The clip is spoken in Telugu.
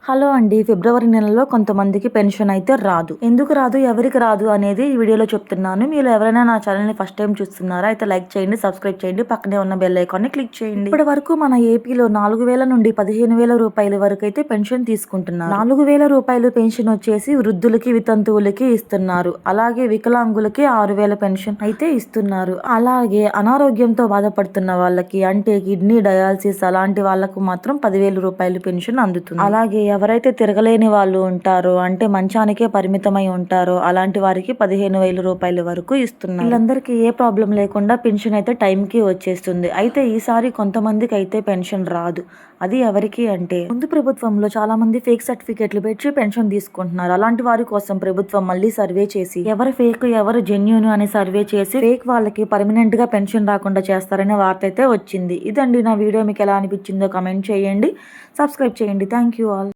హలో అండి. ఫిబ్రవరి నెలలో కొంతమందికి పెన్షన్ అయితే రాదు. ఎందుకు రాదు, ఎవరికి రాదు అనేది ఈ వీడియోలో చెప్తున్నాను. మీలో ఎవరైనా నా ఛానల్‌ని ఫస్ట్ టైం చూస్తున్నారా? అయితే లైక్ చేయండి, సబ్స్క్రైబ్ చేయండి, పక్కనే ఉన్న బెల్ ఐకాన్‌ని క్లిక్ చేయండి. ఇప్పటి వరకు మన ఏపీలో 4,000 నుండి 15,000 రూపాయల వరకు అయితే పెన్షన్ తీసుకుంటున్నారు. 4,000 రూపాయలు పెన్షన్ వచ్చేసి వృద్ధులకి, వితంతువులకి ఇస్తున్నారు. అలాగే వికలాంగులకి 6,000 పెన్షన్ అయితే ఇస్తున్నారు. అలాగే అనారోగ్యంతో బాధపడుతున్న వాళ్ళకి, అంటే కిడ్నీ డయాలసిస్ అలాంటి వాళ్ళకు మాత్రం 10,000 రూపాయలు పెన్షన్ అందుతుంది. అలాగే ఎవరైతే తిరగలేని వాళ్ళు ఉంటారో, అంటే మంచానికే పరిమితమై ఉంటారో అలాంటి వారికి 15,000 రూపాయల వరకు ఇస్తున్నారు. వీళ్ళందరికీ ఏ ప్రాబ్లం లేకుండా పెన్షన్ అయితే టైంకి వచ్చేస్తుంది. అయితే ఈసారి కొంతమందికి అయితే పెన్షన్ రాదు. అది ఎవరికి అంటే, ముందు ప్రభుత్వంలో చాలా మంది ఫేక్ సర్టిఫికెట్లు పెట్టి పెన్షన్ తీసుకుంటున్నారు. అలాంటి వారి కోసం ప్రభుత్వం మళ్ళీ సర్వే చేసి ఎవరు ఫేక్ ఎవరు జెన్యూన్ అని సర్వే చేసి ఫేక్ వాళ్ళకి పర్మనెంట్ గా పెన్షన్ రాకుండా చేస్తారనే వార్త అయితే వచ్చింది. ఇదండి నా వీడియో. మీకు ఎలా అనిపించిందో కమెంట్ చేయండి, సబ్స్క్రైబ్ చేయండి. Thank you all.